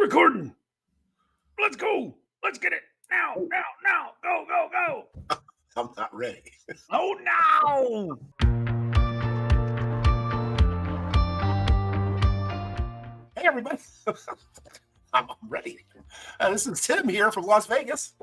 recording. Let's go. Let's get it. Now. Go. I'm not ready. Oh, no. Hey, everybody. I'm ready. This is Tim here from Las Vegas.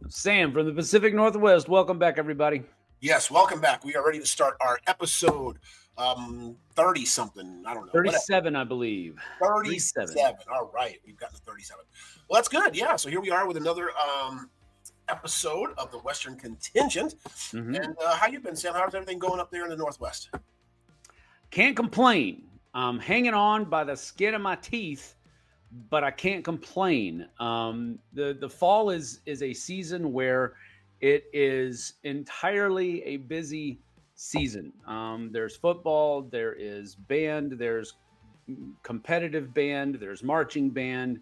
Sam from the Pacific Northwest. Welcome back, everybody. Yes, welcome back. We are ready to start our episode 30-something. I don't know. 37, whatever. I believe. 37. All right. We've gotten to 37. Well, that's good. Yeah. So here we are with another episode of the Western Contingent. Mm-hmm. And how you been, Sam? How's everything going up there in the Northwest? Can't complain. I'm hanging on by the skin of my teeth, but I can't complain. The fall is a season where it is entirely a busy season. There's football, there is band, there's competitive band, there's marching band.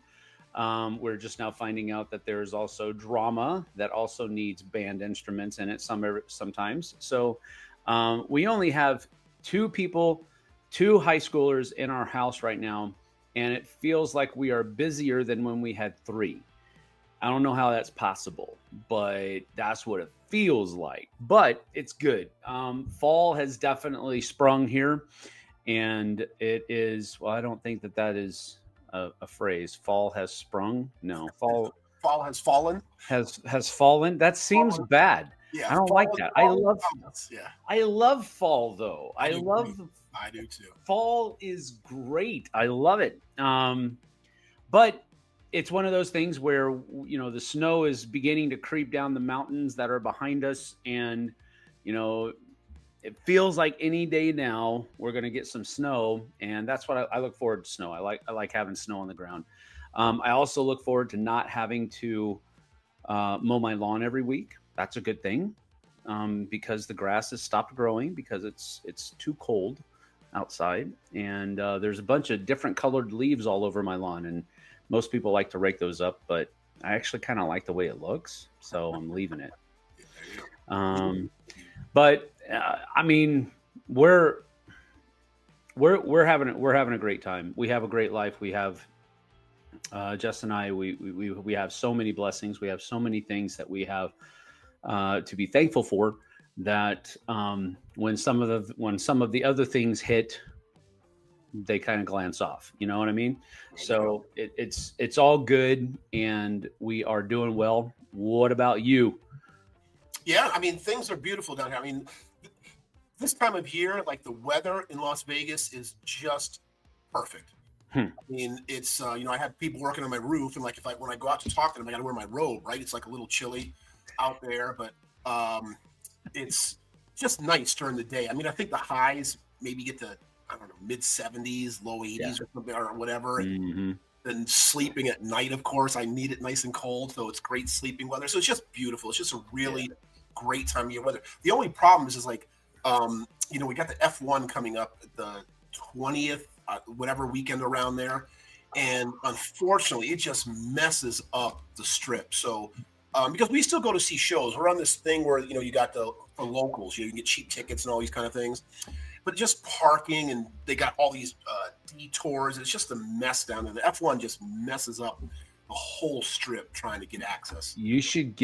We're just now finding out that there's also drama that also needs band instruments in it sometimes. So we only have two high schoolers in our house right now, and it feels like we are busier than when we had three. I don't know how that's possible, but that's what it feels like. But it's good. Fall has definitely sprung here, and it is. Well, I don't think that is a phrase. Fall has sprung. No, fall has fallen. Has fallen. That seems bad. Yeah, I don't like that. I love fall though. I do too. Fall is great. I love it. But it's one of those things where, the snow is beginning to creep down the mountains that are behind us. And, it feels like any day now we're going to get some snow. And that's what I look forward to snow. I like having snow on the ground. I also look forward to not having to mow my lawn every week. That's a good thing because the grass has stopped growing because it's too cold outside. And there's a bunch of different colored leaves all over my lawn. And most people like to rake those up, but I actually kind of like the way it looks, so I'm leaving it. But I mean, we're having a great time. We have a great life. We have Jess and I. We have so many blessings. We have so many things that we have to be thankful for. That when some of the other things hit, they kind of glance off, you know what I mean? So it's all good and we are doing well. What about you? Yeah, I mean, things are beautiful down here. I mean, this time of year, like the weather in Las Vegas is just perfect. I mean, it's, I have people working on my roof and when I go out to talk to them, I got to wear my robe, right? It's like a little chilly out there, but it's just nice during the day. I mean, I think the highs maybe get to, I don't know, mid 70s, low 80s or something or whatever. And then sleeping at night, of course, I need it nice and cold. So it's great sleeping weather. So it's just beautiful. It's just a really great time of year weather. The only problem is we got the F1 coming up the 20th, whatever weekend around there. And unfortunately, it just messes up the strip. So because we still go to see shows. We're on this thing where, you got for locals, you can get cheap tickets and all these kind of things. But just parking, and they got all these detours. It's just a mess down there. The F1 just messes up the whole strip trying to get access. You should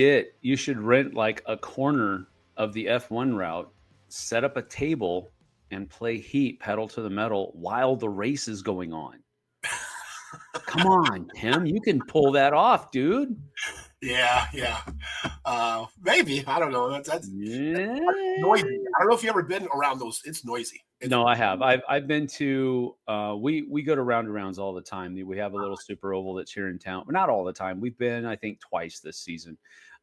rent like a corner of the F1 route, set up a table, and play Heat pedal to the metal while the race is going on. Come on, Tim, you can pull that off, dude. Yeah. Maybe. I don't know. That's noisy. I don't know if you've ever been around those. It's noisy. No, I have. I've been to. We go to round-arounds all the time. We have a little super oval that's here in town. Well, not all the time. We've been, I think, twice this season.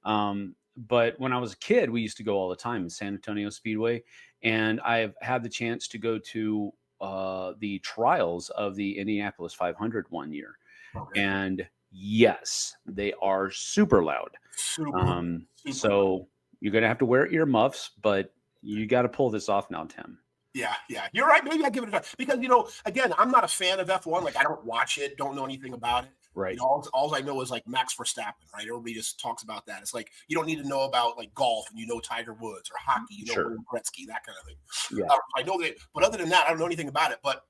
But when I was a kid, we used to go all the time in San Antonio Speedway, and I've had the chance to go to the trials of the Indianapolis 500 one year, and yes, they are super loud. So you're going to have to wear earmuffs, but you got to pull this off now, Tim. Yeah. You're right. Maybe I'll give it a try. Because, again, I'm not a fan of F1. Like, I don't watch it, don't know anything about it. Right. All I know is like Max Verstappen, right? Everybody just talks about that. It's like you don't need to know about like golf and Tiger Woods or hockey, Wayne Gretzky, that kind of thing. Yeah. I know that, but other than that, I don't know anything about it. But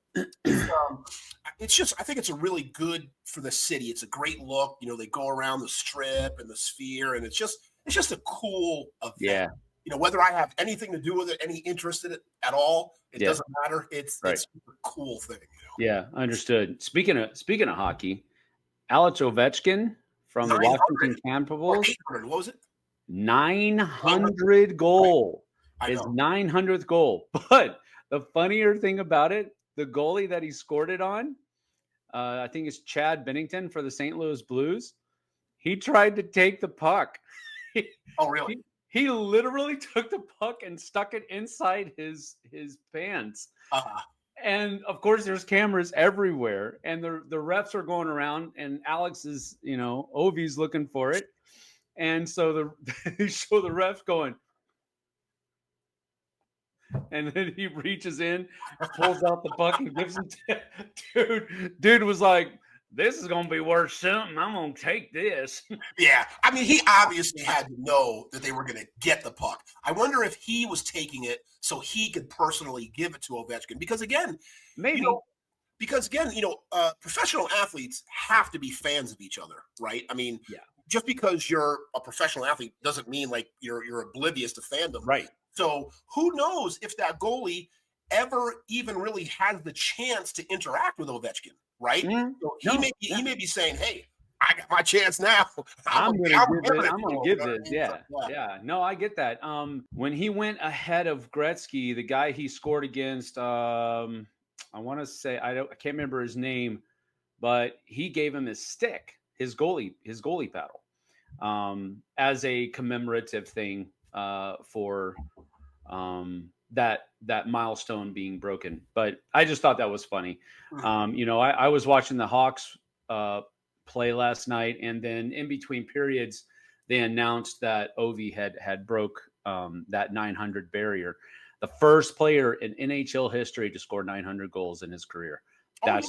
It's just, I think it's a really good for the city. It's a great look. You know, they go around the strip and the sphere, and it's just a cool event. Yeah. You know, whether I have anything to do with it, any interest in it at all, it Yeah. doesn't matter. Right. It's a cool thing. Yeah. Understood. Speaking of hockey, Alex Ovechkin from the 900 Washington or Capitals, 800. What was it? 900. 900 Right. goal, I his know. 900th goal. But the funnier thing about it, the goalie that he scored it on, I think it's Chad Bennington for the St. Louis Blues. He tried to take the puck. he, Oh, really? he literally took the puck and stuck it inside his pants. Uh, And of course, there's cameras everywhere, and the refs are going around, and Alex is, Ovi's looking for it, and so they show the refs going, and then he reaches in, pulls out the puck, and gives him. Dude was like, "This is gonna be worth something. I'm gonna take this." yeah. I mean, he obviously had to know that they were going to get the puck. I wonder if he was taking it so he could personally give it to Ovechkin. Because again, you Maybe. know, professional athletes have to be fans of each other, right? I mean, Yeah. just because you're a professional athlete doesn't mean like you're oblivious to fandom. Right. So who knows if that goalie ever even really has the chance to interact with Ovechkin, right? Mhm. So No. he may be saying, "Hey, I got my chance now. I'm gonna give giving it. it I'm to gonna him," you give know what this. I mean? So, Yeah, yeah. No, I get that. When he went ahead of Gretzky, the guy he scored against, I want to say I can't remember his name, but he gave him his stick, his goalie paddle, as a commemorative thing for that milestone being broken. But I just thought that was funny. mhm. I was watching the Hawks play last night, and then in between periods, they announced that Ovi had broke that 900 barrier. The first player in NHL history to score 900 goals in his career. Oh yeah,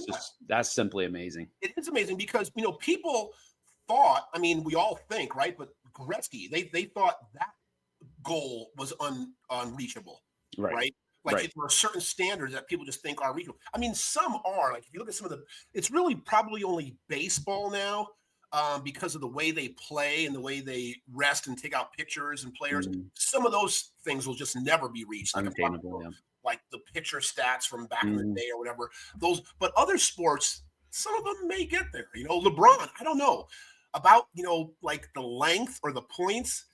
That's simply amazing. it is amazing because people thought. I mean, we all think, right? But Gretzky, they thought that goal was unreachable, Right. right? Like Right. there are certain standards that people just think are reachable. I mean, some are. Like if you look at some of it's really probably only baseball now, because of the way they play and the way they rest and take out pictures and players. Mhm. Some of those things will just never be reached. Like I'm talking Unattainable. about, Yeah. like the picture stats from back in the Mhm. day or whatever. Those, but other sports, some of them may get there. LeBron. I don't know about like the length or the points.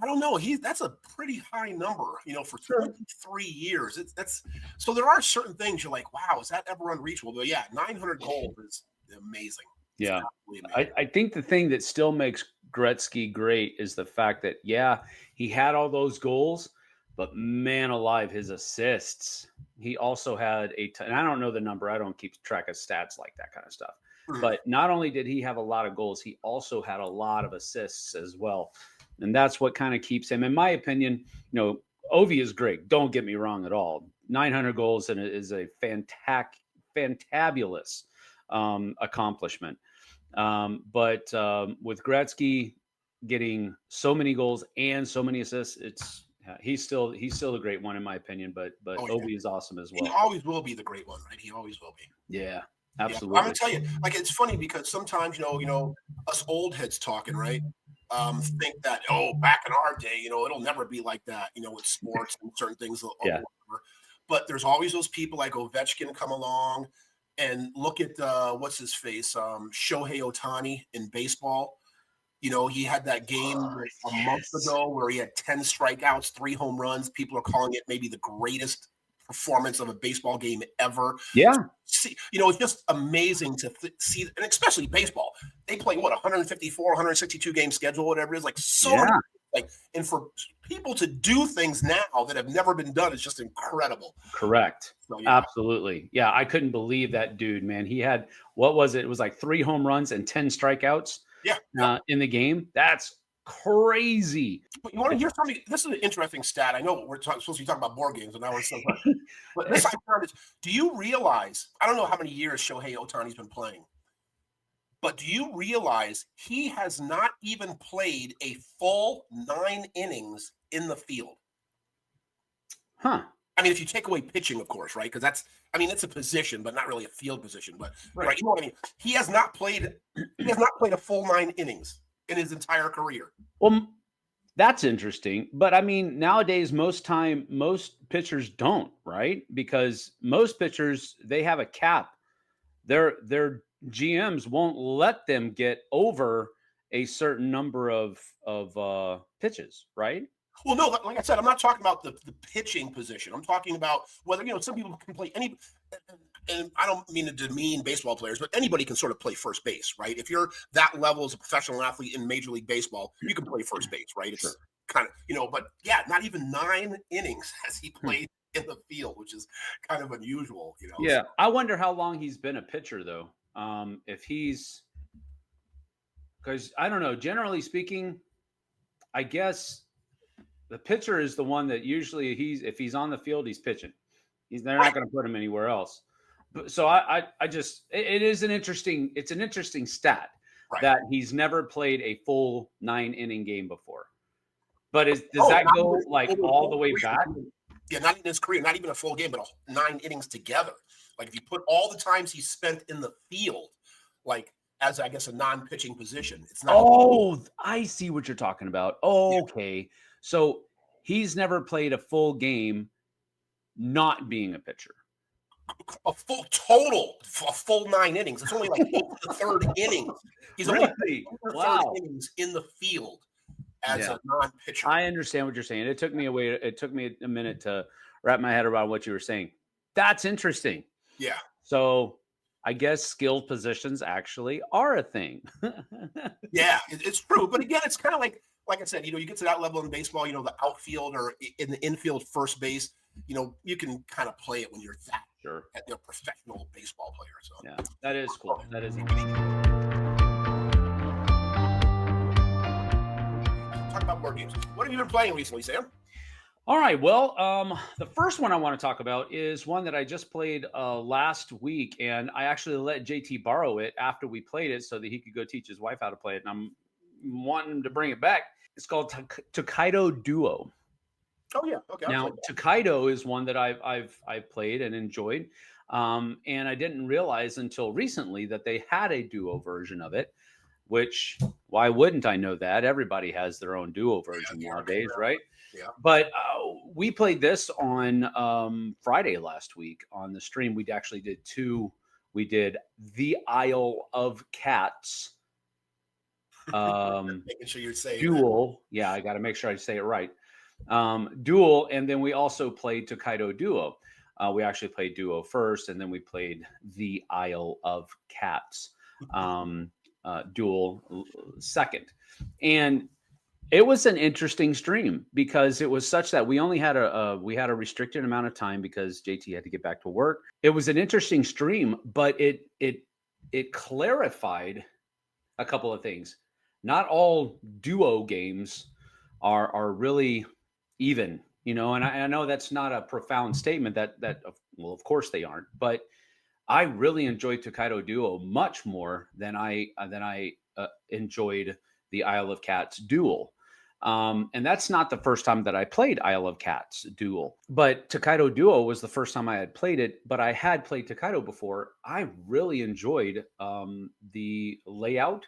I don't know. That's a pretty high number, for Sure. 23 years. That's so there are certain things you're like, wow, is that ever unreachable? But yeah, 900 goals is amazing. It's Yeah. absolutely amazing. I think the thing that still makes Gretzky great is the fact that, yeah, he had all those goals, but man alive, his assists. He also had and I don't know the number, I don't keep track of stats like that kind of stuff. Mhm. But not only did he have a lot of goals, he also had a lot of assists as well. And that's what kind of keeps him, in my opinion, Ovi is great. Don't get me wrong at all. 900 goals and it is a fantabulous accomplishment. But with Gretzky getting so many goals and so many assists, he's still a great one in my opinion. But Oh yeah, Obi is awesome as he well. always will be the great one, right? He always will be. Yeah, Yeah, I'm gonna absolutely. tell you, like it's funny because sometimes us old heads talking, right? Think that back in our day, it'll never be like that, with sports and certain things or Yeah, whatever. But there's always those people like Ovechkin come along and look at what's his face, Shohei Ohtani in baseball. He had that game a month yes, ago where he had 10 strikeouts, 3 home runs. People are calling it maybe the greatest performance of a baseball game ever. yeah, See, it's just amazing to see, and especially baseball. They play 154, 162 game schedule, whatever it is, like so many, yeah. like, and for people to do things now that have never been done is just incredible. Correct. So yeah, Absolutely. Yeah, I couldn't believe that dude, man. He had what was it? It was like 3 home runs and 10 strikeouts yeah, yep. in the game. That's crazy. But you want to hear something? This is an interesting stat. I know supposed to be talking about board games, and now we're still talking. But this I found is: do you realize? I don't know how many years Shohei Otani's been playing, but do you realize he has not even played a full 9 innings in the field? Huh. I mean, if you take away pitching, of course, right? Because it's a position, but not really a field position. But Right. you know what I mean. He has not played a full 9 innings in his entire career. Well, that's interesting. But I mean, nowadays, most pitchers don't, right? Because most pitchers, they have a cap. Their GMs won't let them get over a certain number of pitches, right? Well, no, like I said, I'm not talking about the pitching position. I'm talking about whether some people can play any. And I don't mean to demean baseball players, but anybody can sort of play first base, right? If you're that level as a professional athlete in Major League Baseball, you can play first base, right? It's Sure. kind of, but yeah, not even 9 innings has he Hmm. played in the field, which is kind of unusual, Yeah, So, I wonder how long he's been a pitcher though. If he's because I don't know. Generally speaking, I guess the pitcher is the one that usually if he's on the field, he's pitching. They're not right, going to put him anywhere else. But so I just it is an interesting stat right. that he's never played a full 9 inning game before. But does Oh, that not go even like over a all full the way career. back? Yeah, not in his career, not even a full game, but 9 innings together. Like if you put all the times he spent in the field, like as I guess a non-pitching position, it's not. Oh, I see what you're talking about. Yeah, Okay. So he's never played a full game not being a pitcher. a full 9 innings. It's only like 8 in the third innings. He's only Really? 8 in the third Wow. innings in the field as Yeah. a non-pitcher. I understand what you're saying. It took me a minute to wrap my head around what you were saying. That's interesting. Yeah, So I guess skilled positions actually are a thing. yeah, it's true. But again, it's kind of like I said, you get to that level in baseball, the outfield or in the infield, first base. You can kind of play it when you're that Sure. a professional baseball player. So Yeah, that is cool. That is talk about board games. What have you been playing recently, Sam? all right. Well, the first one I want to talk about is one that I just played last week, and I actually let JT borrow it after we played it so that he could go teach his wife how to play it. And I'm wanting to bring it back. It's called Tokaido Duo. Oh yeah, okay. Now, Tokaido is one that I've played and enjoyed, and I didn't realize until recently that they had a duo version of it. Which why wouldn't I know that? Everybody has their own duo version nowadays, right? Yeah. But we played this on Friday last week on the stream. We actually did two. We did the Isle of Cats Making sure you're saying duel. Yeah, I got to make sure I say it right. Duel, and then we also played Tokaido Duo. We actually played Duo first, and then we played the Isle of Cats duel second. And it was an interesting stream because it was such that we only had a restricted amount of time because JT had to get back to work. It was an interesting stream, but it clarified a couple of things. Not all duo games are really even, and I know that's not a profound statement that well, of course they aren't, but I really enjoyed Tokaido Duo much more than I enjoyed the Isle of Cats duel. And that's not the first time that I played Isle of Cats duel, but Tokaido Duo was the first time I had played it, but I had played Tokaido before. I really enjoyed the layout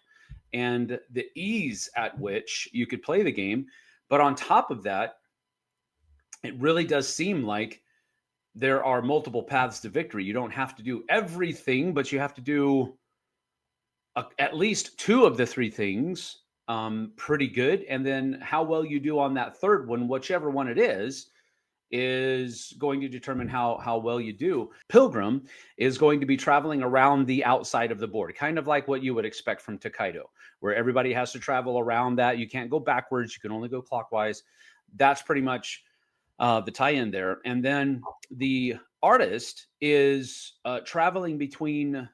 and the ease at which you could play the game. But on top of that, it really does seem like there are multiple paths to victory. You don't have to do everything, but you have to do at least two of the three things pretty good. And then how well you do on that third one, whichever one it is going to determine how well you do. Pilgrim is going to be traveling around the outside of the board, kind of like what you would expect from Tokaido, where everybody has to travel around that. You can't go backwards. You can only go clockwise. That's pretty much the tie-in there. And then the artist is traveling between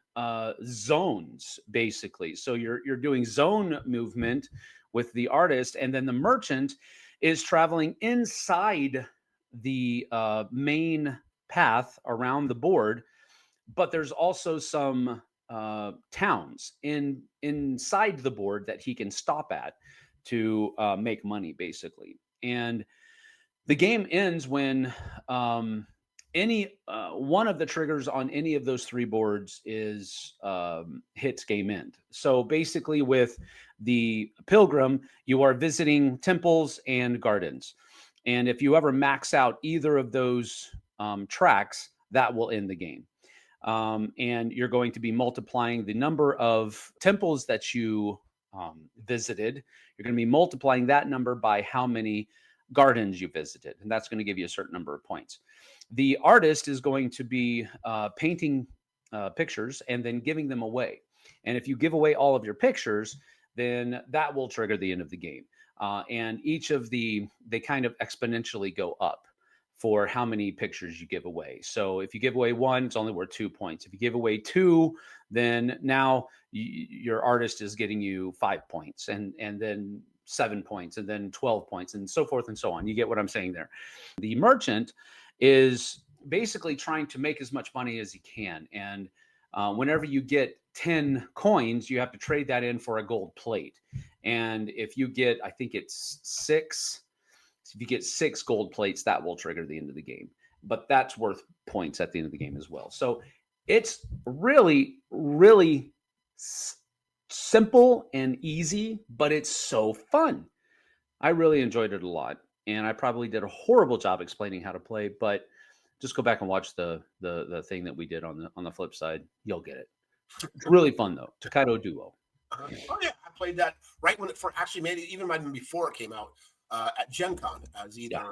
zones, basically. So you're doing zone movement with the artist, and then the merchant is traveling inside the main path around the board. But there's also some towns inside the board that he can stop at to make money, basically. And The game ends when any one of the triggers on any of those three boards is hits game end. So basically, with the pilgrim, you are visiting temples and gardens, and if you ever max out either of those tracks, that will end the game. And you're going to be multiplying the number of temples that you visited. You're going to be multiplying that number by how many gardens you visited, and that's going to give you a certain number of points. The artist is going to be painting pictures and then giving them away. And if you give away all of your pictures, then that will trigger the end of the game. And each of they kind of exponentially go up for how many pictures you give away. So if you give away one, it's only worth 2 points. If you give away two, then now your artist is getting you 5 points, and then 7 points, and then 12 points, and so forth and so on. You get what I'm saying there. The merchant is basically trying to make as much money as he can. And whenever you get 10 coins, you have to trade that in for a gold plate. And if you get, I think it's 6, if you get 6 gold plates, that will trigger the end of the game. But that's worth points at the end of the game as well. So it's really, really simple and easy, but it's so fun. I really enjoyed it a lot, and I probably did a horrible job explaining how to play, but just go back and watch the thing that we did on the flip side. You'll get it. It's really fun though. Tokaido Duo. Oh yeah, I played that right when it actually maybe even might have been before it came out at Gen Con as either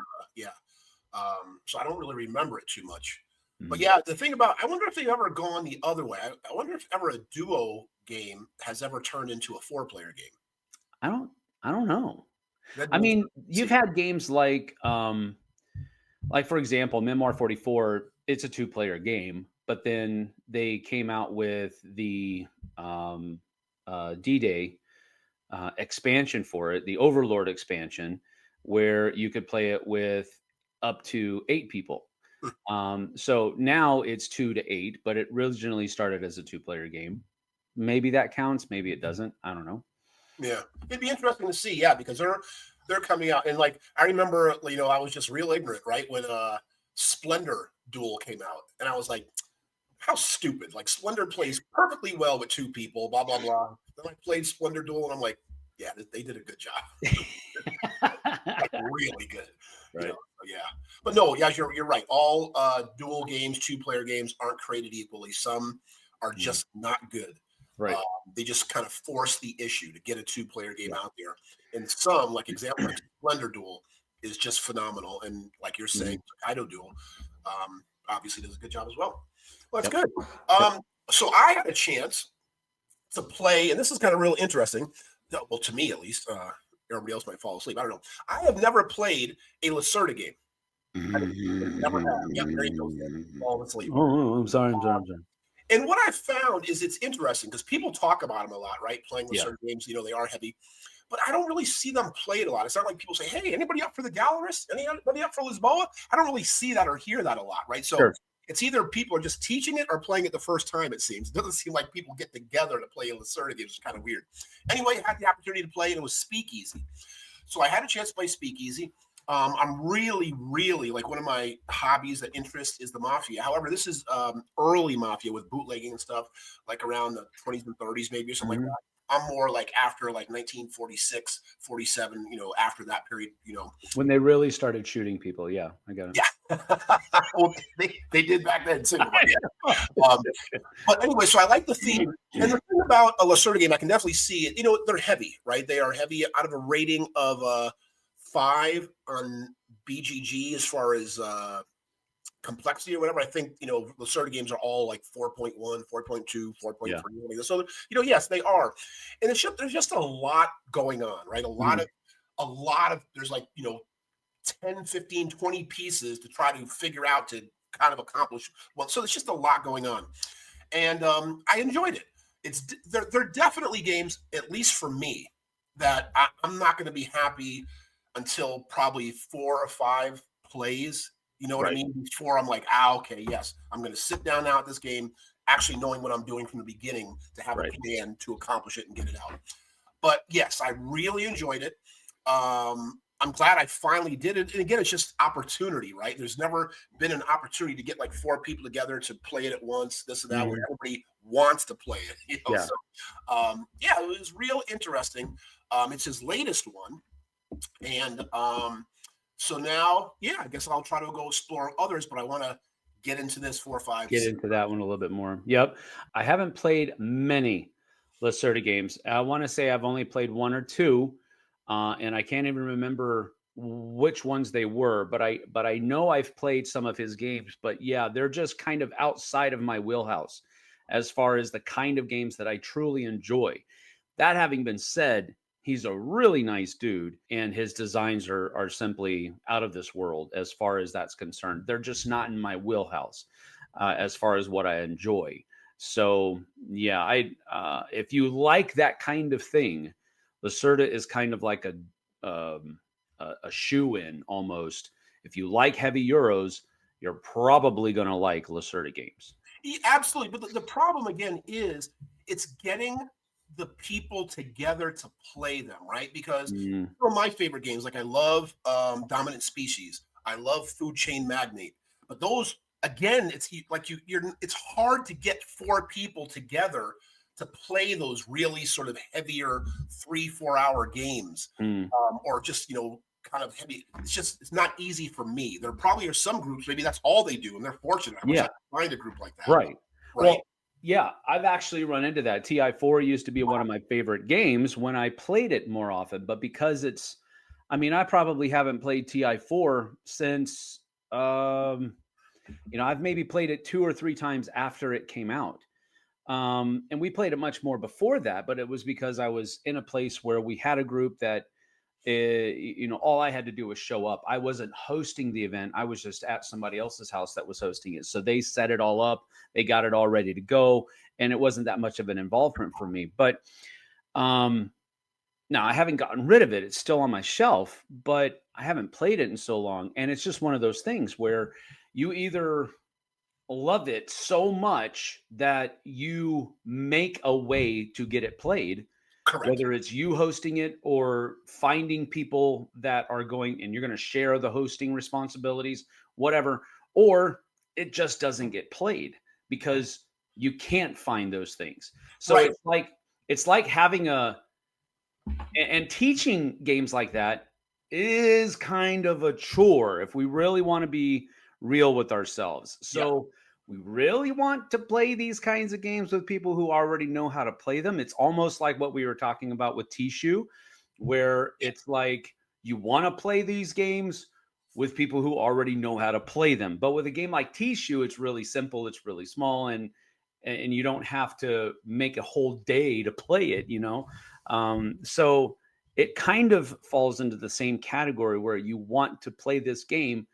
so I don't really remember it too much. But yeah, the thing about, I wonder if they've ever gone the other way. I wonder if ever a duo game has ever turned into a 4-player game. I don't know. I mean, you've had games like for example, Memoir 44, it's a 2-player game, but then they came out with the D-Day expansion for it, the Overlord expansion, where you could play it with up to 8 people. So now it's 2 to 8, but it originally started as a 2-player game. Maybe that counts, maybe it doesn't. I don't know. Yeah, it'd be interesting to see. Yeah, because they're coming out, and like I remember, I was just real ignorant, right, when Splendor Duel came out, and I was like, how stupid! Like Splendor plays perfectly well with 2 people, blah blah blah. Then I played Splendor Duel, and I'm like, yeah, they did a good job, like really good. Right. Yeah, but no, yeah, you're right. All dual games, 2-player games aren't created equally. Some are just not good. Right. They just kind of force the issue to get a 2-player game out there. And some, like Splendor Duel, is just phenomenal. And like you're saying, Tokaido Duel obviously does a good job as well. Well, that's good. So I had a chance to play, and this is kind of real interesting. Well, to me at least. Everybody else might fall asleep. I don't know. I have never played a Lacerda game. Never have. Yeah, there you go. Fall asleep. Oh, I'm sorry. And what I found is it's interesting because people talk about them a lot, right? Playing Lacerda games, they are heavy. But I don't really see them played a lot. It's not like people say, hey, anybody up for the Gallerist? Anybody up for Lisboa? I don't really see that or hear that a lot, right? So it's either people are just teaching it or playing it the first time, it seems. It doesn't seem like people get together to play a Lacerda game. It's kind of weird. Anyway, I had the opportunity to play, and it was Speakeasy. So I had a chance to play Speakeasy. I'm really, really, like, one of my hobbies that interest is the Mafia. However, this is early Mafia with bootlegging and stuff, like around the 20s and 30s maybe or something like that. I'm more like after like 1946, 47, after that period, When they really started shooting people. Yeah, I got it. Yeah. Well, they did back then too. But anyway, so I like the theme. And the thing about a Lacerda game, I can definitely see it. They're heavy, right? They are heavy out of a rating of 5 on BGG as far as complexity or whatever. I think, Lacerda games are all like 4.1, 4.2, 4.3. So, yes, they are. And there's just a lot going on, right? A lot of, there's like, 10, 15, 20 pieces to try to figure out to kind of accomplish. Well, so there's just a lot going on. And I enjoyed it. They're definitely games, at least for me, that I'm not going to be happy until probably 4 or 5 plays. You know what I mean? Before I'm like, okay, yes, I'm going to sit down now at this game, actually knowing what I'm doing from the beginning to have a plan to accomplish it and get it out. But yes, I really enjoyed it. I'm glad I finally did it. And again, it's just opportunity, right? There's never been an opportunity to get like 4 people together to play it at once, this and that, where everybody wants to play it. Yeah. So yeah, it was real interesting. It's his latest one. And so now, yeah, I guess I'll try to go explore others, but I want to get into this 4 or 5. Get into that one a little bit more. Yep. I haven't played many Lacerda games. I want to say I've only played 1 or 2, and I can't even remember which ones they were. But I know I've played some of his games. But yeah, they're just kind of outside of my wheelhouse as far as the kind of games that I truly enjoy. That having been said, he's a really nice dude, and his designs are simply out of this world as far as that's concerned. They're just not in my wheelhouse as far as what I enjoy. So yeah, I if you like that kind of thing, Lacerda is kind of like a shoe in almost. If you like heavy Euros, you're probably going to like Lacerda games. Yeah, absolutely. But the problem again is it's getting the people together to play them, right? Because some of my favorite games, like I love Dominant Species, I love Food Chain Magnate, but those again, it's like it's hard to get 4 people together to play those really sort of heavier 3-4 hour games, or just kind of heavy. It's not easy for me. There probably are some groups, maybe that's all they do, and they're fortunate. I wish I could find a group like that. Right. Right. Well, yeah, I've actually run into that. TI4 used to be one of my favorite games when I played it more often, but because I probably haven't played TI4 since, I've maybe played it 2 or 3 times after it came out. And we played it much more before that, but it was because I was in a place where we had a group that, all I had to do was show up. I wasn't hosting the event. I was just at somebody else's house that was hosting it. So they set it all up. They got it all ready to go. And it wasn't that much of an involvement for me. But now I haven't gotten rid of it. It's still on my shelf, but I haven't played it in so long. And it's just one of those things where you either love it so much that you make a way to get it played. Correct. Whether it's you hosting it or finding people that are going and you're going to share the hosting responsibilities, whatever, or it just doesn't get played because you can't find those things. So it's like having and teaching games like that is kind of a chore if we really want to be real with ourselves. So we really want to play these kinds of games with people who already know how to play them. It's almost like what we were talking about with Tishu, where it's like you want to play these games with people who already know how to play them. But with a game like Tishu, it's really simple, it's really small, and you don't have to make a whole day to play it, So it kind of falls into the same category where you want to play this game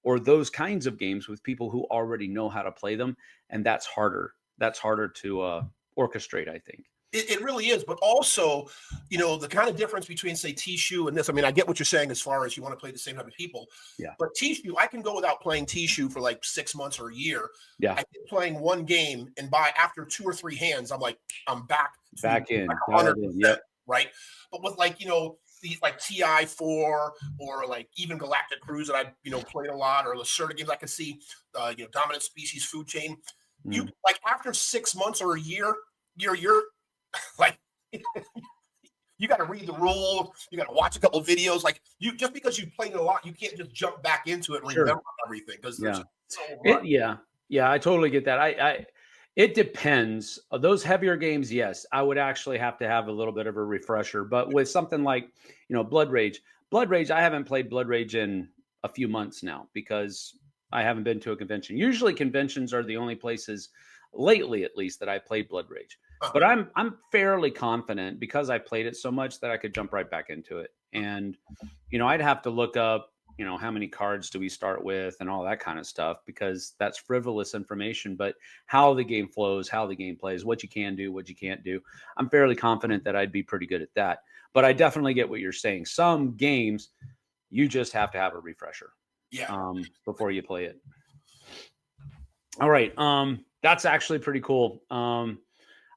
or those kinds of games with people who already know how to play them. And that's harder. That's harder to orchestrate, I think. It really is. But also, the kind of difference between, say, Tishu and this, I get what you're saying as far as you want to play the same type of people. Yeah. But Tishu, I can go without playing Tishu for like 6 months or a year. Yeah. I get playing one game, and after 2 or 3 hands, I'm like, I'm back in. Like 100%, right? But with these like TI4 or like even Galactic Cruise that I played a lot, or Lacerda games, I can see Dominant Species, Food Chain. You like after 6 months or a year, you're like you got to read the rules, you got to watch a couple of videos. Like just because you played it a lot, you can't just jump back into it and remember everything because there's so much. Yeah, I totally get that. It depends. Those heavier games, yes, I would actually have to have a little bit of a refresher. But with something like, Blood Rage, I haven't played Blood Rage in a few months now because I haven't been to a convention. Usually conventions are the only places, lately at least, that I played Blood Rage. But I'm fairly confident because I played it so much that I could jump right back into it. And, I'd have to look up, how many cards do we start with and all that kind of stuff, because that's frivolous information, but how the game flows, how the game plays, what you can do, what you can't do. I'm fairly confident that I'd be pretty good at that, but I definitely get what you're saying. Some games you just have to have a refresher before you play it. All right. That's actually pretty cool.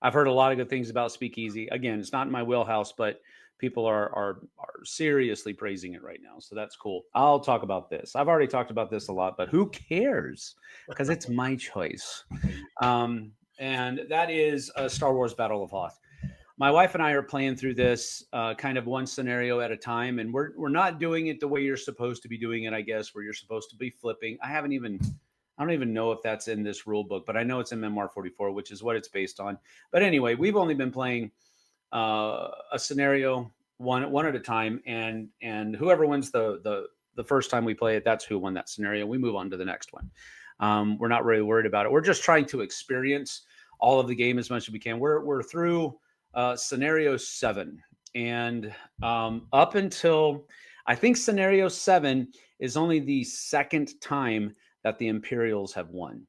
I've heard a lot of good things about Speakeasy. Again, it's not in my wheelhouse, but people are seriously praising it right now. So that's cool. I'll talk about this. I've already talked about this a lot, but who cares? Because it's my choice. And that is Star Wars Battle of Hoth. My wife and I are playing through this kind of one scenario at a time, and we're not doing it the way you're supposed to be doing it, I guess, where you're supposed to be flipping. I don't even know if that's in this rule book, but I know it's in Memoir 44, which is what it's based on. But anyway, we've only been playing a scenario one at a time, and whoever wins the first time we play it, that's who won that scenario. We move on to the next one. We're not really worried about it. We're just trying to experience all of the game as much as we can. We're through scenario 7, and up until I think scenario 7 is only the second time that the Imperials have won.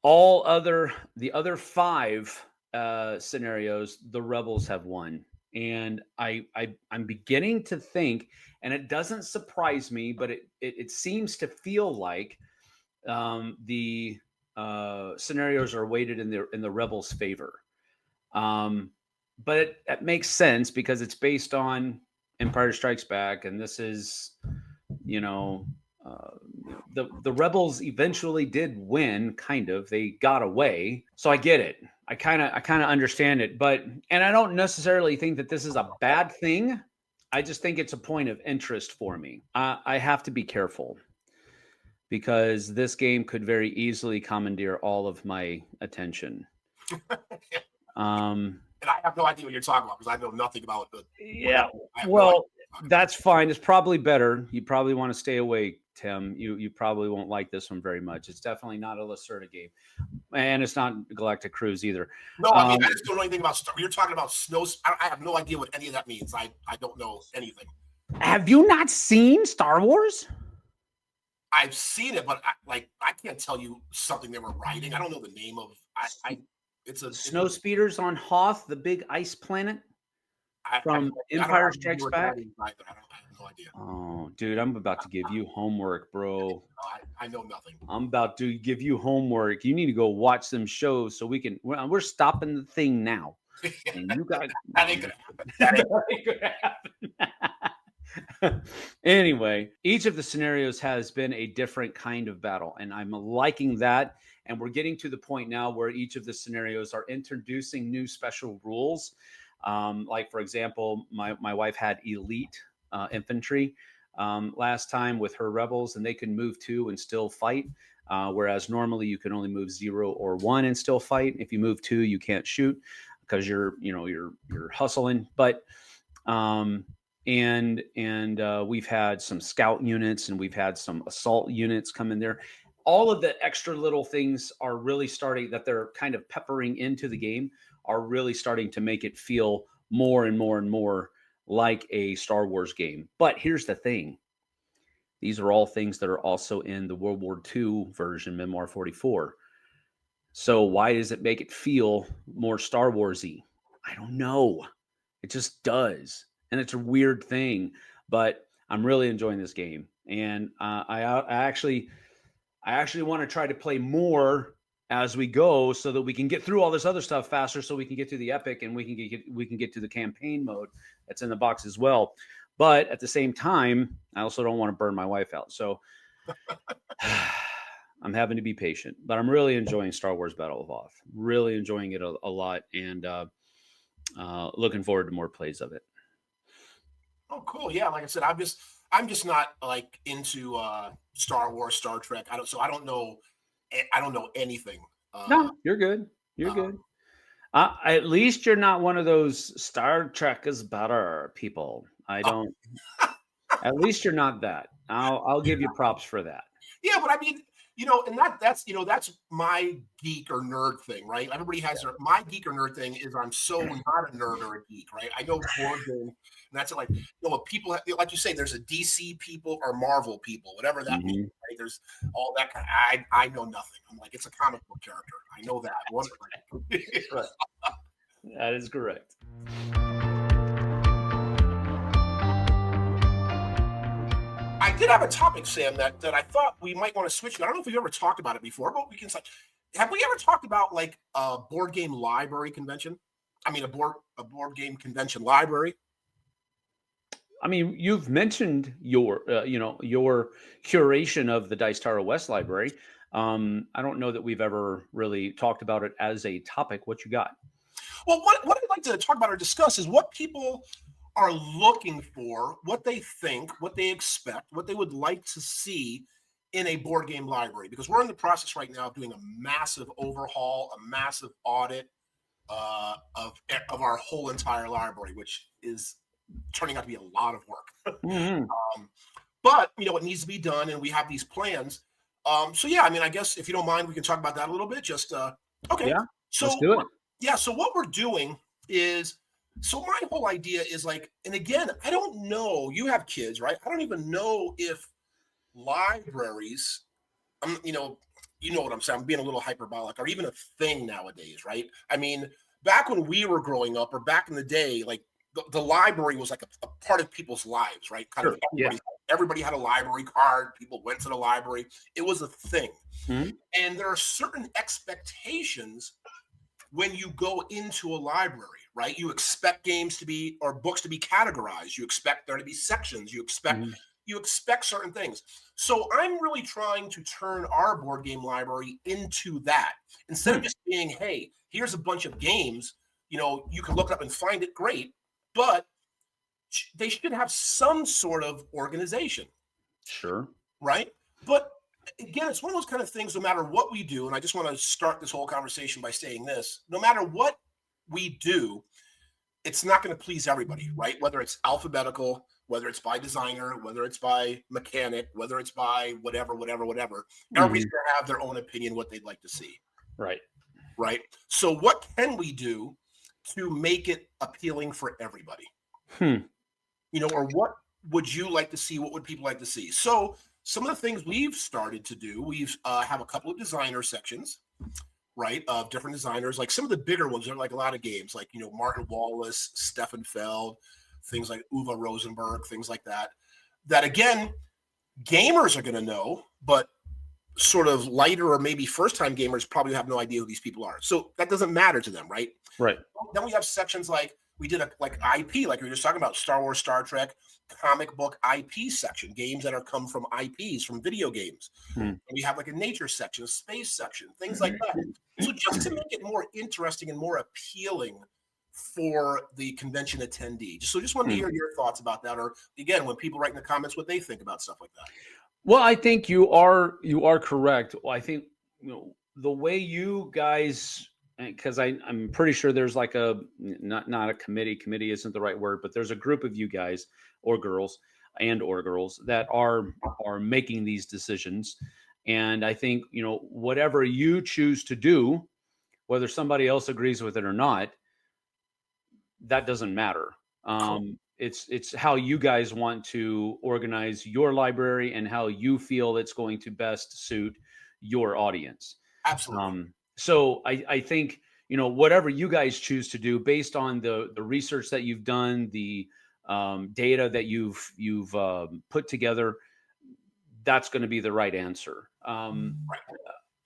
The other 5 scenarios, the Rebels have won. And I'm beginning to think, and it doesn't surprise me, but it seems to feel like the scenarios are weighted in the Rebels' favor. But it makes sense because it's based on Empire Strikes Back, and this is, the Rebels eventually did win, kind of. They got away, so I get it. I kind of understand it, and I don't necessarily think that this is a bad thing. I just think it's a point of interest for me. I have to be careful because this game could very easily commandeer all of my attention. And I have no idea what you're talking about because I know nothing about it. Yeah, well, that's fine. It's probably better. You probably want to stay away, Tim. You probably won't like this one very much. It's definitely not a Lacerda game, and it's not Galactic Cruise either. No, I mean, I just don't know anything about You're talking about snows. I have no idea what any of that means. I don't know anything. Have you not seen Star Wars? I've seen it, but I can't tell you something they were writing. I don't know the name of. It's a Snow Speeders on Hoth, the big ice planet from Empire Strikes Back. I have no idea. Oh, dude, I'm about to give you homework, bro. I know nothing. I'm about to give you homework. You need to go watch some shows so we can. We're stopping the thing now. And you got that ain't gonna happen. That ain't gonna happen. Anyway, each of the scenarios has been a different kind of battle, and I'm liking that. And we're getting to the point now where each of the scenarios are introducing new special rules. Like, for example, my wife had elite infantry last time with her rebels, and they can move 2 and still fight. Whereas normally you can only move 0 or 1 and still fight. If you move 2, you can't shoot because you're hustling. But we've had some scout units and we've had some assault units come in there. All of the extra little things are really starting, that they're kind of peppering into the game, are really starting to make it feel more and more and more like a Star Wars game. But here's the thing. These are all things that are also in the World War II version, Memoir 44. So why does it make it feel more Star Wars-y? I don't know. It just does. And it's a weird thing, but I'm really enjoying this game. And I actually want to try to play more as we go so that we can get through all this other stuff faster, so we can get to the epic and we can get to the campaign mode that's in the box as well. But at the same time, I also don't want to burn my wife out. So I'm having to be patient, but I'm really enjoying Star Wars Battle of Hoth. Really enjoying it a lot, and looking forward to more plays of it. Oh, cool. Yeah, like I said, I'm just not like into Star Wars, Star Trek. I don't know anything. No, you're good. You're good. At least you're not one of those Star Trek is better people. I don't. At least you're not that. I'll give you props for that. Yeah, but I mean, and that's my geek or nerd thing, right? Everybody has my geek or nerd thing is I'm so not a nerd or a geek, right? I know board game, and that's it. Like, people like you say, there's a DC people or Marvel people, whatever that means. Right? There's all that kind of. I know nothing. I'm like, it's a comic book character. I know that. Right. That is correct. I did have a topic, Sam, that I thought we might want to switch to. I don't know if we've ever talked about it before, but we can say have we ever talked about like a board game library convention? I mean, a board game convention library. I mean, you've mentioned your, your curation of the Dice Tower West Library. I don't know that we've ever really talked about it as a topic. What you got? Well, what I'd like to talk about or discuss is what people are looking for, what they think, what they expect, what they would like to see in a board game library. Because we're in the process right now of doing a massive overhaul, a massive audit of our whole entire library, which is turning out to be a lot of work. Mhm. But it needs to be done, and we have these plans. So yeah, I mean, I guess if you don't mind, we can talk about that a little bit. Just okay. Yeah, let's So do it. yeah, so what we're doing is, so my whole idea is like, and again, I don't know. You have kids, right? I don't even know if libraries, you know what I'm saying. I'm being a little hyperbolic, or even a thing nowadays, right? I mean, back when we were growing up, or back in the day, like the library was like a part of people's lives, right? Kind of Sure. Yeah. everybody had a library card. People went to the library. It was a thing, Mhm. and there are certain expectations when you go into a library, right? You expect games to be, or books to be categorized. You expect there to be sections. Mhm. You expect certain things. So I'm really trying to turn our board game library into that. Instead of Hmm. just being, hey, here's a bunch of games, you can look up and find it, great, but they should have some sort of organization, Sure. right? But again, it's one of those kind of things, no matter what we do, and I just want to start this whole conversation by saying this: no matter what we do, it's not going to please everybody, right? Whether it's alphabetical, whether it's by designer, whether it's by mechanic, whether it's by whatever, whatever, whatever. Everybody's Mhm. going to have their own opinion, what they'd like to see, Right. right? So, what can we do to make it appealing for everybody? Hmm. Or what would you like to see? What would people like to see? So, some of the things we've started to do, we've have a couple of designer sections, right, of different designers. Like some of the bigger ones are like a lot of games, like Martin Wallace, Stefan Feld, things like Uwe Rosenberg, things like that. That again, gamers are going to know, but sort of lighter or maybe first time gamers probably have no idea who these people are. So that doesn't matter to them, right? Right. Then we have sections like we did like IP, like we were just talking about Star Wars, Star Trek, comic book IP section, games that are come from IPs from video games. Hmm. And we have like a nature section, a space section, things like that. So just to make it more interesting and more appealing for the convention attendee. Just wanted to Hmm. hear your thoughts about that, or again, when people write in the comments what they think about stuff like that. Well, I think you are correct. Well, I think the way you guys, because I'm pretty sure there's like a not a committee. Committee isn't the right word, but there's a group of you guys or girls or girls that are making these decisions. And I think whatever you choose to do, whether somebody else agrees with it or not, that doesn't matter. Cool. It's how you guys want to organize your library and how you feel it's going to best suit your audience. Absolutely. So I think whatever you guys choose to do based on the research that you've done, the data that you've put together, that's going to be the right answer. Right.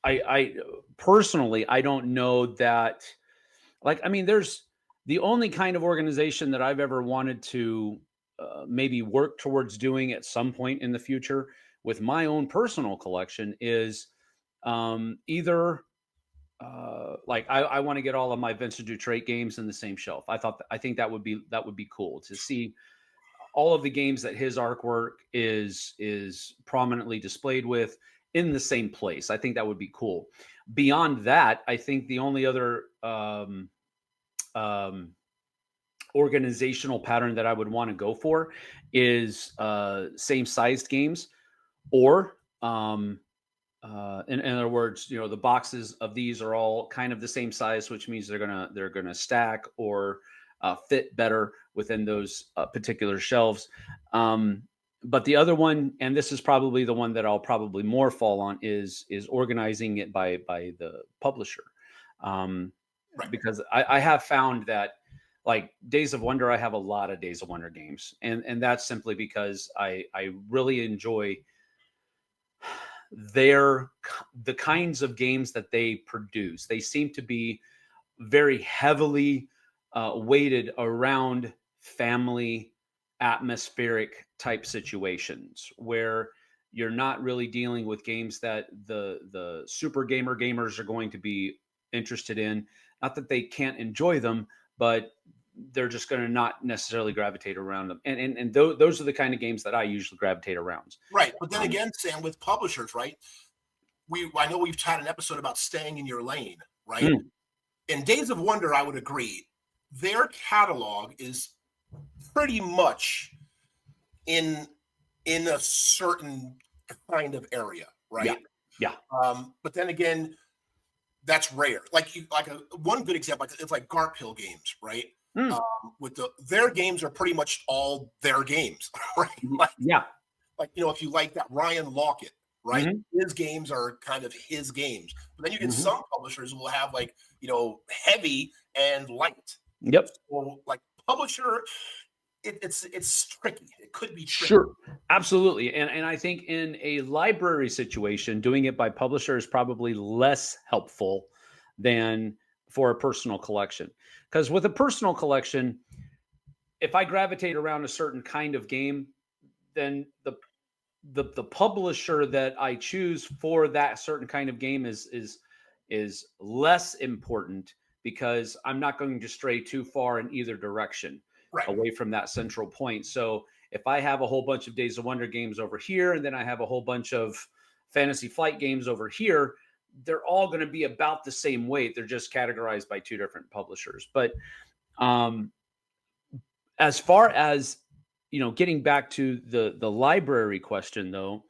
I personally I don't know that. Like, I mean, there's the only kind of organization that I've ever wanted to maybe work towards doing at some point in the future with my own personal collection is either like I want to get all of my Vincent Dutrait games in the same shelf. I think that would be cool to see all of the games that his artwork is prominently displayed with in the same place. I think that would be cool. Beyond that, I think the only other um, organizational pattern that I would want to go for is same sized games, or in other words, the boxes of these are all kind of the same size, which means they're gonna stack or fit better within those particular shelves. Um, but the other one, and this is probably the one that I'll probably more fall on, is organizing it by the publisher, um, Right. because I have found that like Days of Wonder, I have a lot of Days of Wonder games, and that's simply because I really enjoy the kinds of games that they produce. They seem to be very heavily weighted around family atmospheric type situations where you're not really dealing with games that the super gamers are going to be interested in. Not that they can't enjoy them, but they're just going to not necessarily gravitate around them. And those are the kind of games that I usually gravitate around. Right. But then again, Sam, with publishers, right? I know we've had an episode about staying in your lane, right? In Days of Wonder, I would agree. Their catalog is pretty much in a certain kind of area, right? Yeah. But then again, that's rare. One good example, it's like Garp Hill Games, right? Their games are pretty much all their games, right? If you like that Ryan Lockett, right? His games are kind of his games. But then you get some publishers who will have heavy and light. Yep. So publisher, it's tricky. It could be tricky. Sure, absolutely. And I think in a library situation, doing it by publisher is probably less helpful than for a personal collection. Because with a personal collection, if I gravitate around a certain kind of game, then the publisher that I choose for that certain kind of game is less important because I'm not going to stray too far in either direction. Right. Away from that central point. So if I have a whole bunch of Days of Wonder games over here, and then I have a whole bunch of Fantasy Flight games over here, they're all going to be about the same weight. They're just categorized by two different publishers. But as far as getting back to the library question, though,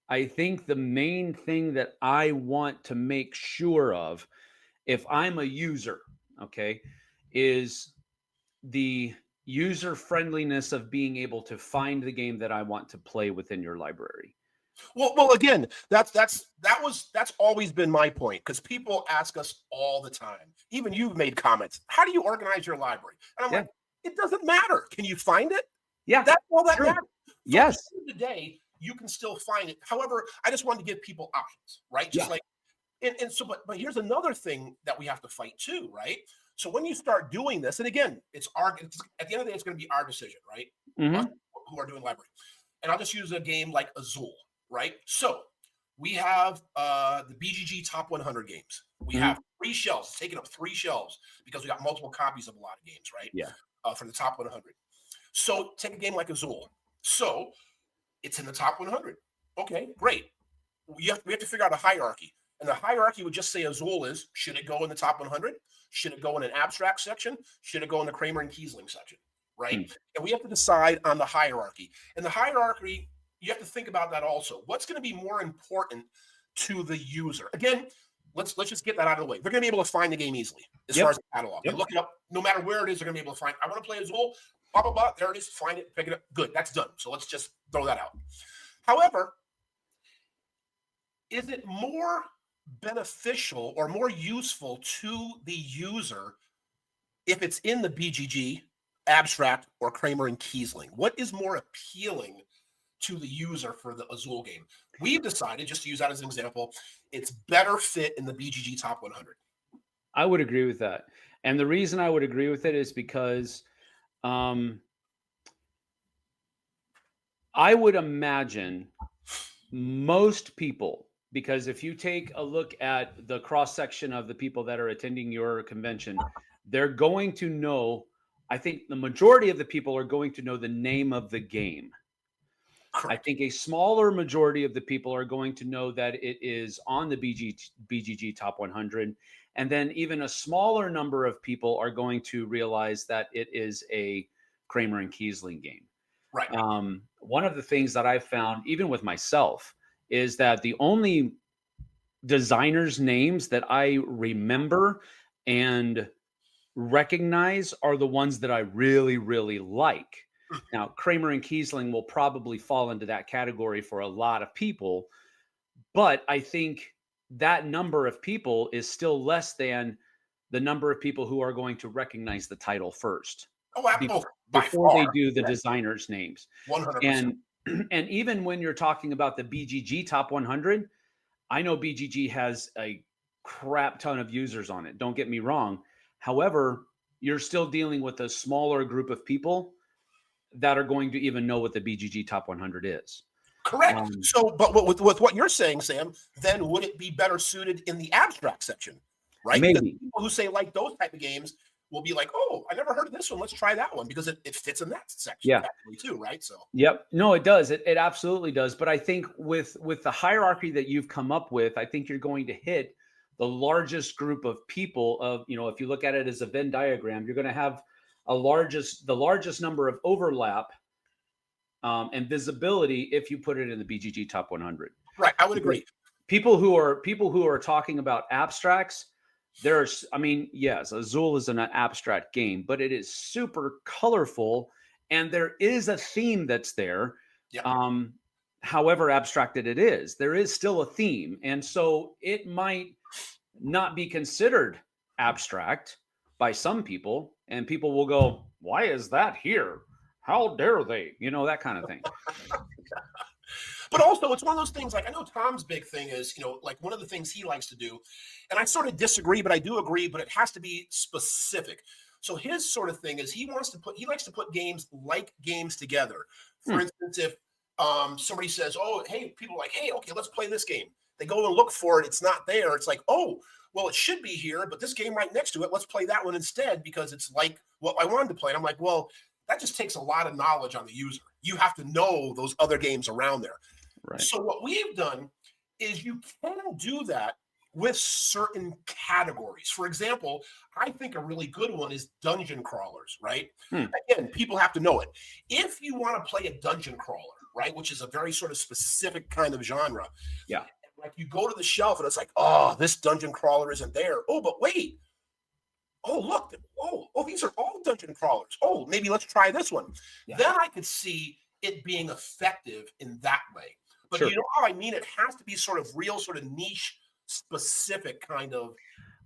I think the main thing that I want to make sure of, if I'm a user, okay, is the user friendliness of being able to find the game that I want to play within your library. Well, again, that's always been my point, because people ask us all the time. Even you've made comments. How do you organize your library? And I'm like, it doesn't matter. Can you find it? Yeah, that's all that matters. So yes. Today you can still find it. However, I just wanted to give people options, right? Just but here's another thing that we have to fight too, right? So when you start doing this, and again, at the end of the day, it's going to be our decision, right? Who are doing library. And I'll just use a game like Azul, right? So we have the BGG top 100 games. We have 3 shelves. It's taking up 3 shelves because we got multiple copies of a lot of games, right? Yeah. For the top 100. So take a game like Azul. So it's in the top 100. Okay, great. We have to figure out a hierarchy. And the hierarchy would just say Azul should it go in the top 100? Should it go in an abstract section? Should it go in the Kramer and Kiesling section? Right? And we have to decide on the hierarchy. And the hierarchy, you have to think about that also. What's going to be more important to the user? Again, let's just get that out of the way. They're going to be able to find the game easily as far as the catalog. They look it up. No matter where it is, they're going to be able to find. I want to play Azul. Blah, blah, blah. There it is. Find it. Pick it up. Good. That's done. So let's just throw that out. However, is it more beneficial or more useful to the user if it's in the BGG, abstract, or Kramer and Kiesling? What is more appealing to the user for the Azul game? We've decided, just to use that as an example, it's better fit in the BGG top 100. I would agree with that. And the reason I would agree with it is because I would imagine most people, because if you take a look at the cross-section of the people that are attending your convention, they're going to know, I think the majority of the people are going to know the name of the game. Correct. I think a smaller majority of the people are going to know that it is on the BGG top 100. And then even a smaller number of people are going to realize that it is a Kramer and Kiesling game. Right. One of the things that I've found, even with myself, is that the only designers' names that I remember and recognize are the ones that I really, really like. Now, Kramer and Kiesling will probably fall into that category for a lot of people, but I think that number of people is still less than the number of people who are going to recognize the title first. Before they do the designers' names. 100%. And even when you're talking about the BGG top 100, I know BGG has a crap ton of users on it. Don't get me wrong. However, you're still dealing with a smaller group of people that are going to even know what the BGG Top 100 is. Correct. So, but with what you're saying, Sam, then would it be better suited in the abstract section, right? Maybe. Because people who say like those type of games will be like, oh, I never heard of this one. Let's try that one because it fits in that section Yeah. too, right? So. Yep. No, it does. It absolutely does. But I think with the hierarchy that you've come up with, I think you're going to hit the largest group of people of, if you look at it as a Venn diagram, you're going to have the largest number of overlap and visibility if you put it in the BGG Top 100. Right. I would agree. People who are talking about abstracts, yes, Azul is an abstract game, but it is super colorful and there is a theme that's there. Yep. However abstracted it is, there is still a theme. And so it might not be considered abstract by some people, and people will go, why is that here? How dare they? That kind of thing. But also, it's one of those things, like I know Tom's big thing is, like one of the things he likes to do, and I sort of disagree, but I do agree, but it has to be specific. So his sort of thing is he likes to put games together. For instance, if somebody says, oh, hey, people are like, hey, okay, let's play this game. They go and look for it. It's not there. It's like, oh, well, it should be here, but this game right next to it, let's play that one instead because it's like what I wanted to play. And I'm like, well, that just takes a lot of knowledge on the user. You have to know those other games around there. Right. So what we've done is you can do that with certain categories. For example, I think a really good one is dungeon crawlers, right? Again, people have to know it. If you want to play a dungeon crawler, right, which is a very sort of specific kind of genre. Yeah. Like you go to the shelf and it's like, oh, this dungeon crawler isn't there. Oh, but wait. Oh, look. Oh, these are all dungeon crawlers. Oh, maybe let's try this one. Yeah. Then I could see it being effective in that way. But sure. You know how I mean? It has to be sort of real, sort of niche, specific kind of.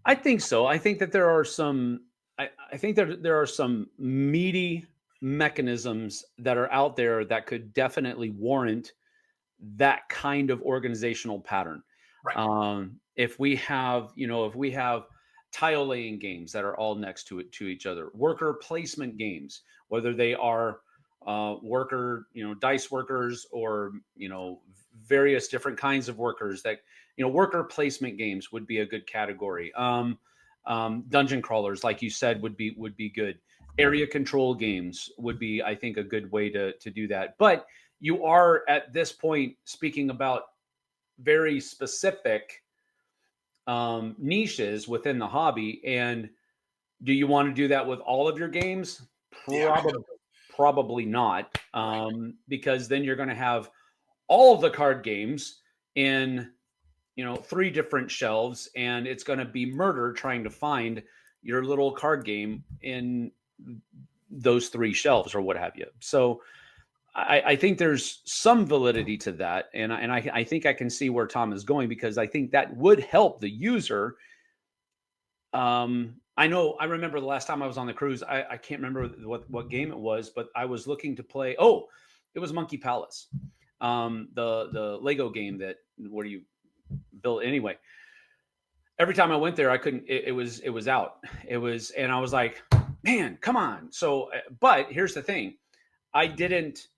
I think so. I think that there are some. I think that there are some meaty mechanisms that are out there that could definitely warrant that kind of organizational pattern. Right. If we have tile laying games that are all next to each other, worker placement games, whether they are dice workers or various different kinds of workers, that worker placement games would be a good category. Dungeon crawlers, like you said, would be good. Area control games would be, I think, a good way to do that. But you are at this point speaking about very specific niches within the hobby. And do you want to do that with all of your games? Probably not, because then you're going to have all of the card games in 3 different shelves, and it's going to be murder trying to find your little card game in those 3 shelves or what have you. So I think there's some validity to that, and I think I can see where Tom is going, because I think that would help the user. I remember the last time I was on the cruise, I can't remember what game it was, but I was looking to play. Oh, it was Monkey Palace, the Lego game where you build anyway. Every time I went there, I couldn't. It was out. And I was like, man, come on. So, but here's the thing, I didn't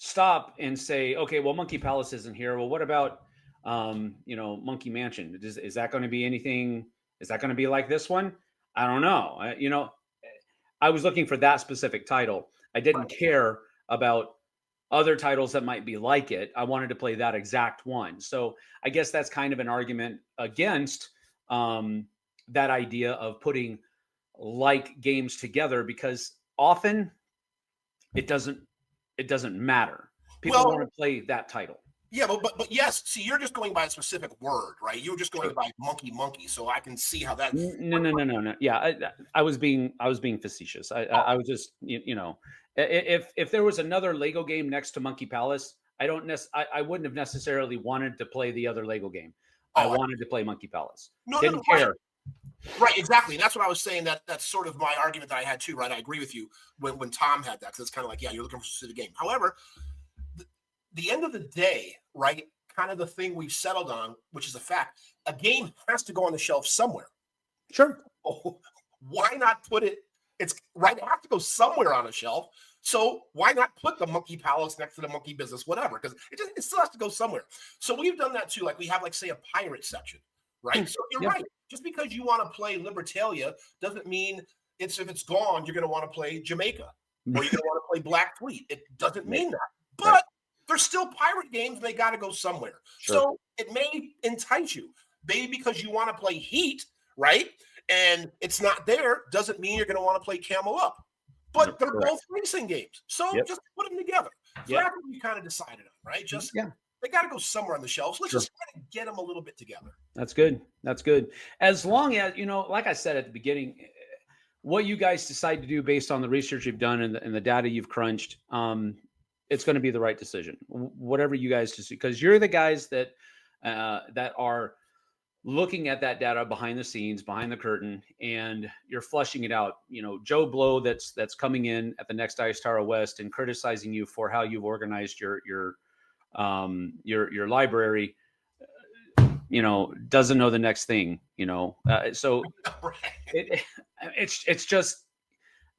stop and say, okay, well, Monkey Palace isn't here. Well, what about Monkey Mansion? Is that going to be anything? Is that going to be like this one? I don't know. I was looking for that specific title. I didn't care about other titles that might be like it. I wanted to play that exact one. So I guess that's kind of an argument against that idea of putting like games together, because often it doesn't matter. People want to play that title. Yeah, but yes. See, you're just going by a specific word, right? You're just going by monkey. So I can see how that. No. Yeah, I was being facetious. I was just if there was another Lego game next to Monkey Palace, I wouldn't have necessarily wanted to play the other Lego game. I wanted to play Monkey Palace. Didn't care. Right, exactly. And that's what I was saying. That's sort of my argument that I had too, right? I agree with you when Tom had that, because it's kind of like, yeah, you're looking for a specific game. However, the end of the day, right? kind of the thing we've settled on, which is a fact. A game has to go on the shelf somewhere. Sure. Oh, why not put it? It's right. It has to go somewhere on a shelf. So why not put the Monkey Palace next to the Monkey Business, whatever? Because it still has to go somewhere. So we've done that too. Like we have, like, say, a pirate section, right? So you're right. Just because you want to play Libertalia doesn't mean if it's gone, you're going to want to play Jamaica or you're going to want to play Black Fleet. It doesn't mean that. But there's still pirate games. They got to go somewhere. Sure. So it may entice you. Maybe because you want to play Heat, right? And it's not there, doesn't mean you're going to want to play Camel Up. But they're both racing games. So just put them together. So that's what we kind of decided on, right? Just they got to go somewhere on the shelves. Let's just kind of get them a little bit together. That's good. That's good. As long as, like I said at the beginning, what you guys decide to do based on the research you've done and the data you've crunched, it's going to be the right decision. Whatever you guys decide, because you're the guys that are looking at that data behind the scenes, behind the curtain, and you're flushing it out. Joe Blow that's coming in at the next Dice Tower West and criticizing you for how you've organized your library, doesn't know the next thing, so it's just,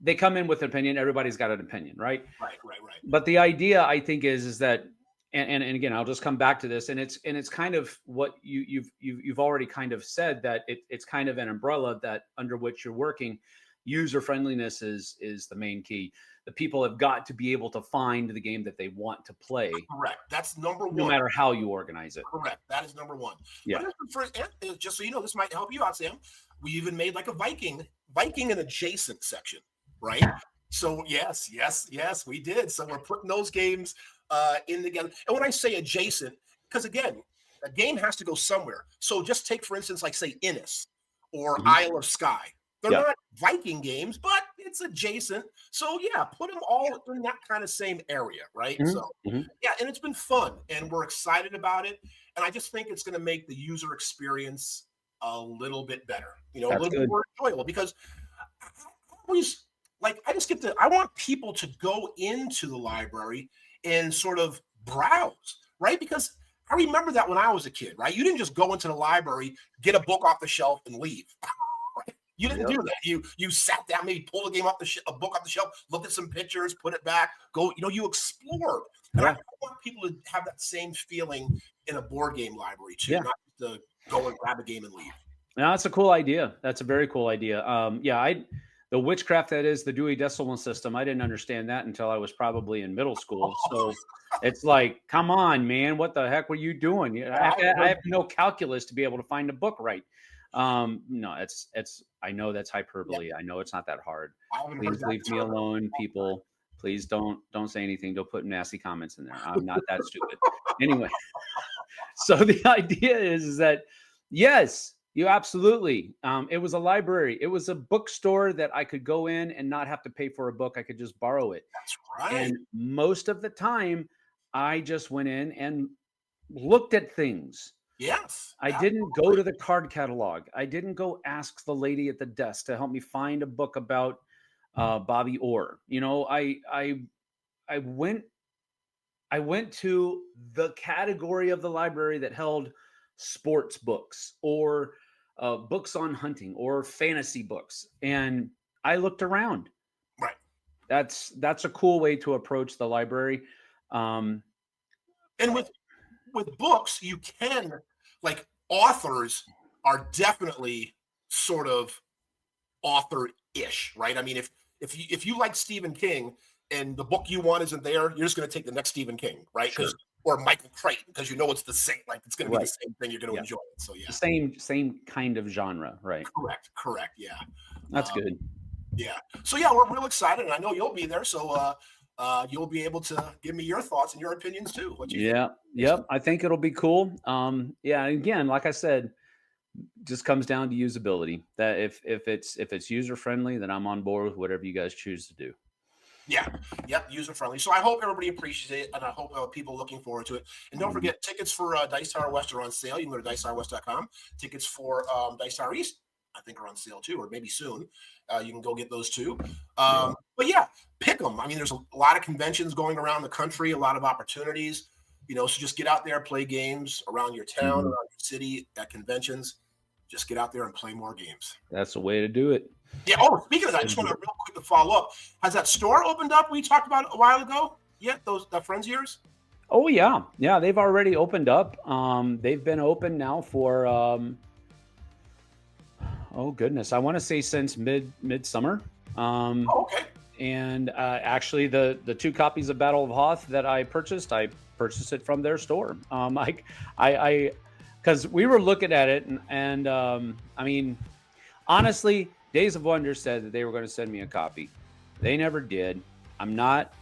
they come in with an opinion. Everybody's got an opinion, right? Right. But the idea, I think, is that, and again, I'll just come back to this, and it's kind of what you've already kind of said, that it's kind of an umbrella that under which you're working. User friendliness is the main key. The people have got to be able to find the game that they want to play. Correct. That's number one. No matter how you organize it. Correct. That is number one. Yeah. But just so you know, this might help you out, Sam. We even made like a Viking and adjacent section, right? So yes, we did. So we're putting those games in together. And when I say adjacent, because again, a game has to go somewhere. So just take, for instance, like say Innis or Isle of Skye. They're not Viking games, but it's adjacent. So put them all in that kind of same area, right? So and it's been fun, and we're excited about it. And I just think it's going to make the user experience a little bit better, a little bit more enjoyable, because I want people to go into the library and sort of browse, right? Because I remember that when I was a kid, right? You didn't just go into the library, get a book off the shelf, and leave. Right? You didn't do that. You sat down, maybe pulled a book off the shelf, looked at some pictures, put it back, go. You explored. And I want people to have that same feeling in a board game library too, not just to go and grab a game and leave. No, that's a cool idea. That's a very cool idea. The witchcraft that is the Dewey Decimal System, I didn't understand that until I was probably in middle school. So it's like, come on, man, what the heck were you doing? I have no calculus to be able to find a book right. No, it's. I know that's hyperbole. I know it's not that hard. Please leave me alone, people. Please don't say anything. Don't put nasty comments in there. I'm not that stupid. Anyway, so the idea is that, yes, you absolutely. It was a library. It was a bookstore that I could go in and not have to pay for a book. I could just borrow it. That's right. And most of the time, I just went in and looked at things. Yes. I didn't go to the card catalog. I didn't go ask the lady at the desk to help me find a book about Bobby Orr. I went to the category of the library that held sports books or books on hunting or fantasy books, and I looked around. Right. That's a cool way to approach the library. And with books, you can, like, authors are definitely sort of author-ish, right? I mean, if you like Stephen King and the book you want isn't there, you're just going to take the next Stephen King, right? Sure. Or Michael Crichton, because it's the same, like it's going to be the same thing. You're going to enjoy it. So the same kind of genre, right? Correct. Yeah, that's good. Yeah. So we're real excited, and I know you'll be there. So you'll be able to give me your thoughts and your opinions too. Yep. I think it'll be cool. Again, like I said, just comes down to usability. That if it's user friendly, then I'm on board with whatever you guys choose to do. User friendly. So I hope everybody appreciates it, and I hope people are looking forward to it. And don't forget, tickets for Dice Tower West are on sale. You can go to dicetowerwest.com. Tickets for Dice Tower East, I think, are on sale too, or maybe soon. You can go get those too. But pick them. I mean, there's a lot of conventions going around the country, a lot of opportunities. So just get out there, play games around your town, Mhm. around your city, at conventions. Just get out there and play more games. That's the way to do it. Yeah. Oh, speaking of that, I just want to real quick to follow up. Has that store opened up we talked about a while ago yet? That friends of yours? Oh yeah, yeah. They've already opened up. They've been open now for oh goodness, I want to say since midsummer. Oh, okay. And actually, the 2 copies of Battle of Hoth that I purchased it from their store. I because we were looking at it, and I mean, honestly, Days of Wonder said that they were going to send me a copy. They never did. I'm not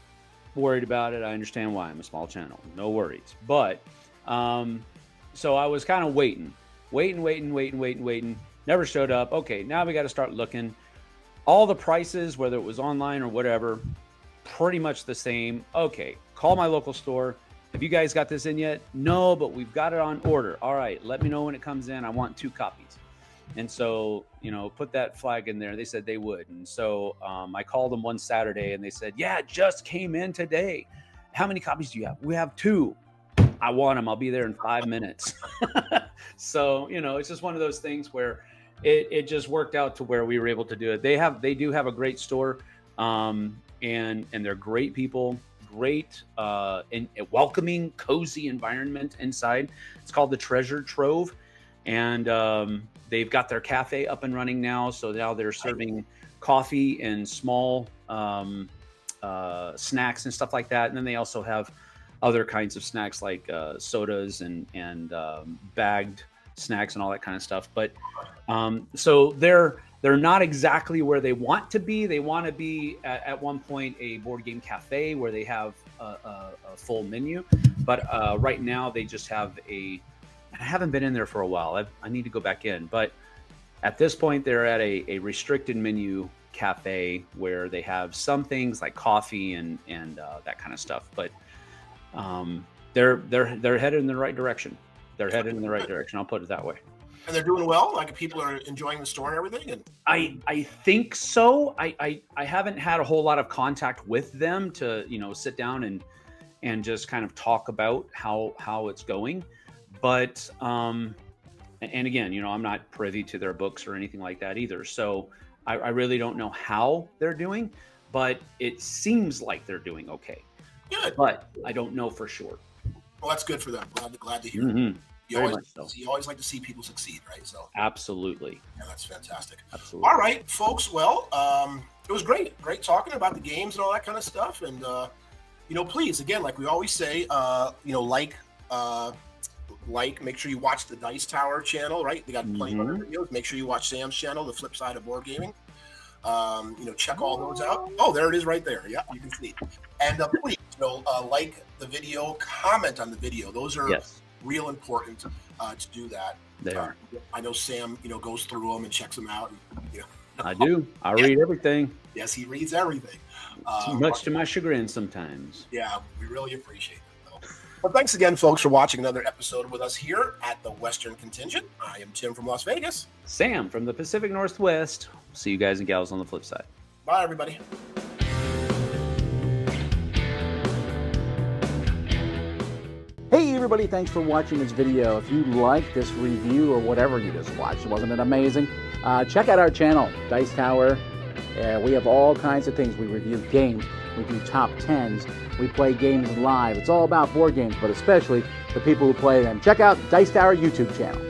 worried about it. I understand why. I'm a small channel. No worries. But so I was kind of waiting. Never showed up. Okay, now we got to start looking. All the prices, whether it was online or whatever, pretty much the same. Okay, call my local store. Have you guys got this in yet? No, but we've got it on order. All right, let me know when it comes in. I want 2 copies. And so, put that flag in there. They said they would. And so I called them one Saturday and they said, yeah, it just came in today. How many copies do you have? We have 2. I want them. I'll be there in 5 minutes. So, it's just one of those things where it just worked out to where we were able to do it. They do have a great store, and they're great people, great and a welcoming, cozy environment inside. It's called the Treasure Trove, and they've got their cafe up and running now. So now they're serving coffee and small snacks and stuff like that. And then they also have other kinds of snacks like sodas and bagged snacks and all that kind of stuff. But so they're not exactly where they want to be. They want to be at one point a board game cafe where they have a full menu. But right now they just have I haven't been in there for a while. I need to go back in. But at this point, they're at a restricted menu cafe where they have some things like coffee and that kind of stuff. But they're headed in the right direction. They're headed in the right direction. I'll put it that way. And they're doing well. Like people are enjoying the store and everything. And I think so. I haven't had a whole lot of contact with them to sit down and just kind of talk about how it's going. But and again, I'm not privy to their books or anything like that either. So I really don't know how they're doing, but it seems like they're doing okay. Good. But I don't know for sure. Well, that's good for them. Glad to hear. Mm-hmm. You always like to see people succeed, right? So absolutely. Yeah, that's fantastic. Absolutely. All right, folks. Well, it was great talking about the games and all that kind of stuff. And please, again, like we always say, make sure you watch the Dice Tower channel, right? They got plenty of other videos. Make sure you watch Sam's channel, the Flipside of Board Gaming. Check all those out. Oh, there it is right there. Yeah, you can see. And please, like the video, comment on the video. Those are real important to do that. They are. I know Sam, goes through them and checks them out. And, I do. I read everything. Yes, he reads everything. Much to my chagrin sometimes. Yeah, we really appreciate it. Well, thanks again, folks, for watching another episode with us here at the Western Contingent. I am Tim from Las Vegas. Sam from the Pacific Northwest. See you guys and gals on the flip side. Bye, everybody. Hey everybody, thanks for watching this video. If you like this review or whatever you just watched, wasn't it amazing? Check out our channel, Dice Tower. We have all kinds of things. We review games, we do top 10s, we play games live. It's all about board games, but especially the people who play them. Check out Dice Tower YouTube channel.